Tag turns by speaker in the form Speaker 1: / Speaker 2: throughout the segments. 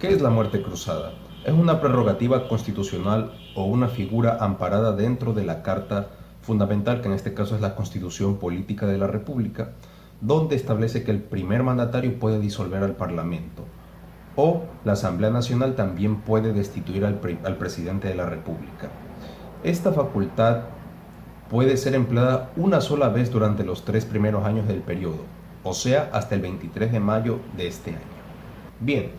Speaker 1: ¿Qué es la muerte cruzada? Es una prerrogativa constitucional o una figura amparada dentro de la Carta Fundamental, que en este caso es la Constitución Política de la República, donde establece que el primer mandatario puede disolver al Parlamento o la Asamblea Nacional también puede destituir al presidente de la República. Esta facultad puede ser empleada una sola vez durante los 3 primeros años del periodo, o sea, hasta el 23 de mayo de este año. Bien,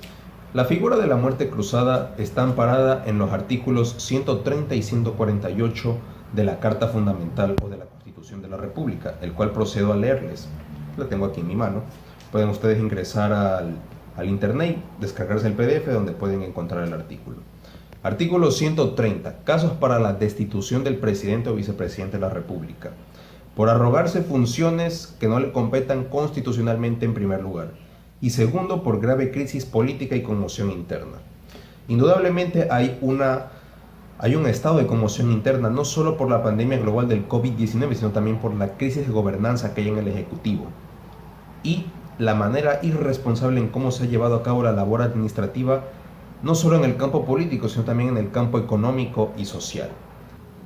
Speaker 1: la figura de la muerte cruzada está amparada en los artículos 130 y 148 de la Carta Fundamental o de la Constitución de la República, el cual procedo a leerles. La tengo aquí en mi mano. Pueden ustedes ingresar al internet, descargarse el PDF donde pueden encontrar el artículo. Artículo 130. Casos para la destitución del presidente o vicepresidente de la República. Por arrogarse funciones que no le competan constitucionalmente en primer lugar. Y segundo, por grave crisis política y conmoción interna. Indudablemente hay un estado de conmoción interna, no solo por la pandemia global del COVID-19, sino también por la crisis de gobernanza que hay en el Ejecutivo y la manera irresponsable en cómo se ha llevado a cabo la labor administrativa, no solo en el campo político, sino también en el campo económico y social.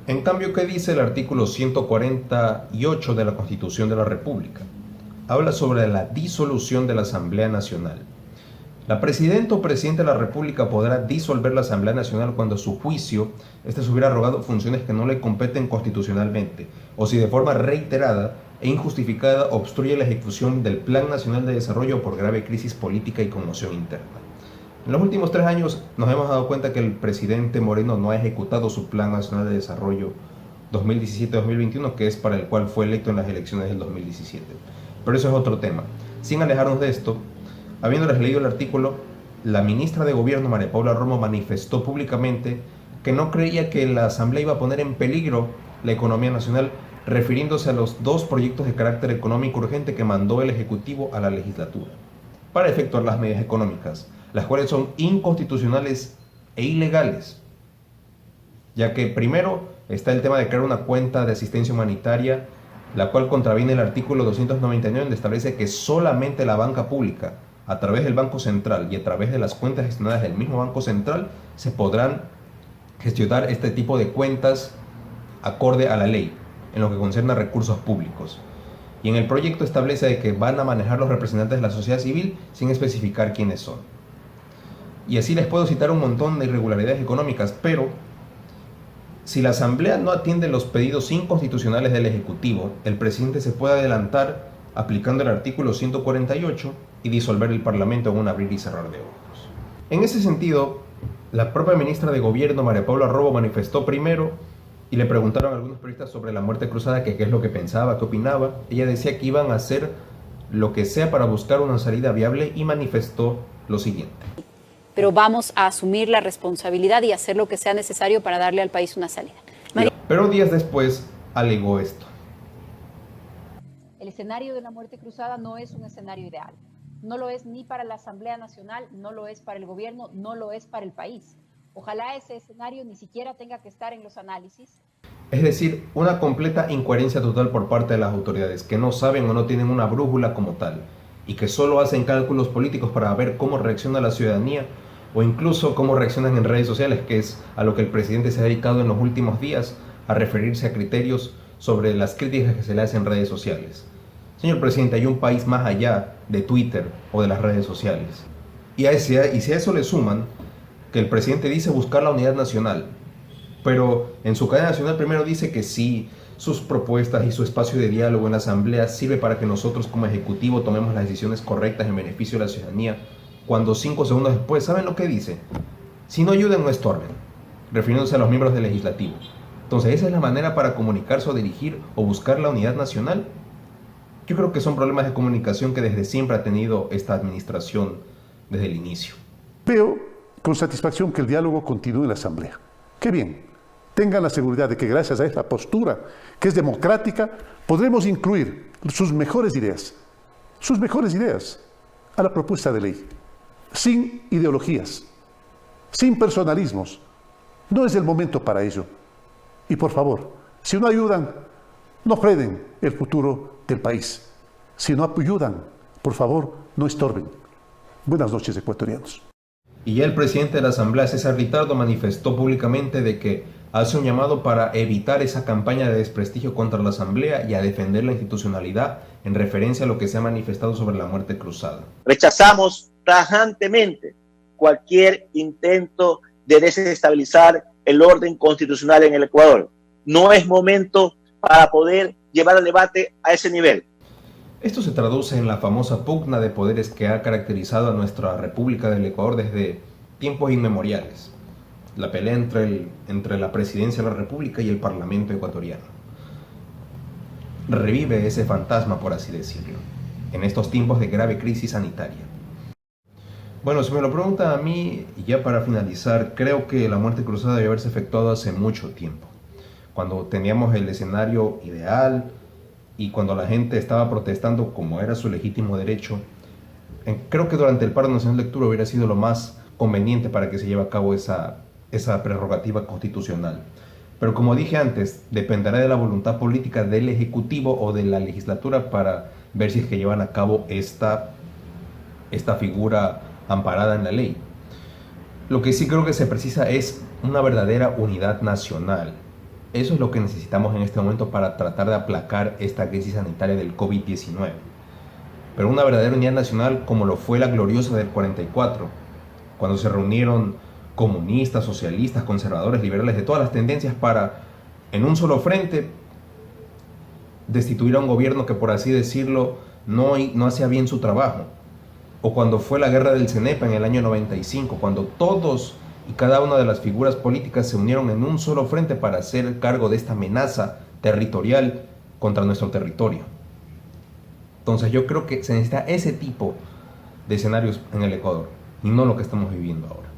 Speaker 1: En cambio, ¿qué dice el artículo 148 de la Constitución de la República? Habla sobre la disolución de la Asamblea Nacional. La presidenta o presidente de la República podrá disolver la Asamblea Nacional cuando a su juicio se hubiera arrogado funciones que no le competen constitucionalmente, o si de forma reiterada e injustificada obstruye la ejecución del Plan Nacional de Desarrollo por grave crisis política y conmoción interna. En los últimos 3 años nos hemos dado cuenta que el presidente Moreno no ha ejecutado su Plan Nacional de Desarrollo 2017-2021, que es para el cual fue electo en las elecciones del 2017. Pero eso es otro tema. Sin alejarnos de esto, habiéndoles leído el artículo, la ministra de Gobierno, María Paula Romo, manifestó públicamente que no creía que la Asamblea iba a poner en peligro la economía nacional, refiriéndose a los 2 proyectos de carácter económico urgente que mandó el Ejecutivo a la legislatura para efectuar las medidas económicas, las cuales son inconstitucionales e ilegales, ya que primero está el tema de crear una cuenta de asistencia humanitaria, la cual contraviene el artículo 299, donde establece que solamente la banca pública, a través del Banco Central y a través de las cuentas gestionadas del mismo Banco Central, se podrán gestionar este tipo de cuentas acorde a la ley, en lo que concierne a recursos públicos. Y en el proyecto establece que van a manejar los representantes de la sociedad civil sin especificar quiénes son. Y así les puedo citar un montón de irregularidades económicas, pero si la Asamblea no atiende los pedidos inconstitucionales del Ejecutivo, el presidente se puede adelantar aplicando el artículo 148 y disolver el Parlamento en un abrir y cerrar de ojos. En ese sentido, la propia ministra de Gobierno, María Paula Romo, manifestó primero y le preguntaron a algunos periodistas sobre la muerte cruzada, que qué es lo que pensaba, qué opinaba. Ella decía que iban a hacer lo que sea para buscar una salida viable y manifestó lo siguiente.
Speaker 2: Pero vamos a asumir la responsabilidad y hacer lo que sea necesario para darle al país una salida.
Speaker 1: Pero días después alegó esto.
Speaker 3: El escenario de la muerte cruzada no es un escenario ideal. No lo es ni para la Asamblea Nacional, no lo es para el gobierno, no lo es para el país. Ojalá ese escenario ni siquiera tenga que estar en los análisis.
Speaker 1: Es decir, una completa incoherencia total por parte de las autoridades, que no saben o no tienen una brújula como tal, y que solo hacen cálculos políticos para ver cómo reacciona la ciudadanía, o incluso cómo reaccionan en redes sociales, que es a lo que el presidente se ha dedicado en los últimos días, a referirse a criterios sobre las críticas que se le hacen en redes sociales. Señor presidente, hay un país más allá de Twitter o de las redes sociales. Y si a eso le suman que el presidente dice buscar la unidad nacional, pero en su cadena nacional primero dice que sí, sus propuestas y su espacio de diálogo en la Asamblea sirve para que nosotros como Ejecutivo tomemos las decisiones correctas en beneficio de la ciudadanía, cuando 5 segundos después, ¿saben lo que dice? Si no ayudan, no estorben, refiriéndose a los miembros del Legislativo. Entonces, ¿esa es la manera para comunicarse o dirigir o buscar la unidad nacional? Yo creo que son problemas de comunicación que desde siempre ha tenido esta administración desde el inicio.
Speaker 4: Veo con satisfacción que el diálogo continúe en la Asamblea. ¡Qué bien! Tengan la seguridad de que gracias a esta postura, que es democrática, podremos incluir sus mejores ideas a la propuesta de ley, sin ideologías, sin personalismos. No es el momento para ello. Y por favor, si no ayudan, no frenen el futuro del país. Si no ayudan, por favor, no estorben. Buenas noches, ecuatorianos.
Speaker 1: Y ya el presidente de la Asamblea, César Ritardo, manifestó públicamente de que hace un llamado para evitar esa campaña de desprestigio contra la Asamblea y a defender la institucionalidad en referencia a lo que se ha manifestado sobre la muerte cruzada.
Speaker 5: Rechazamos tajantemente cualquier intento de desestabilizar el orden constitucional en el Ecuador. No es momento para poder llevar el debate a ese nivel.
Speaker 1: Esto se traduce en la famosa pugna de poderes que ha caracterizado a nuestra República del Ecuador desde tiempos inmemoriales. La pelea entre la presidencia de la República y el Parlamento ecuatoriano. Revive ese fantasma, por así decirlo, en estos tiempos de grave crisis sanitaria. Bueno, si me lo pregunta a mí, y ya para finalizar, creo que la muerte cruzada debe haberse efectuado hace mucho tiempo, cuando teníamos el escenario ideal y cuando la gente estaba protestando como era su legítimo derecho. Creo que durante el paro nacional de lectura hubiera sido lo más conveniente para que se lleve a cabo esa prerrogativa constitucional. Pero como dije antes, dependerá de la voluntad política del Ejecutivo o de la legislatura para ver si es que llevan a cabo esta figura amparada en la ley. Lo que sí creo que se precisa es una verdadera unidad nacional. Eso es lo que necesitamos en este momento para tratar de aplacar esta crisis sanitaria del COVID-19. Pero una verdadera unidad nacional como lo fue la gloriosa del 44, cuando se reunieron comunistas, socialistas, conservadores, liberales, de todas las tendencias para, en un solo frente, destituir a un gobierno que, por así decirlo, no hacía bien su trabajo. O cuando fue la guerra del Cenepa en el año 95, cuando todos y cada una de las figuras políticas se unieron en un solo frente para hacer cargo de esta amenaza territorial contra nuestro territorio. Entonces yo creo que se necesita ese tipo de escenarios en el Ecuador y no lo que estamos viviendo ahora.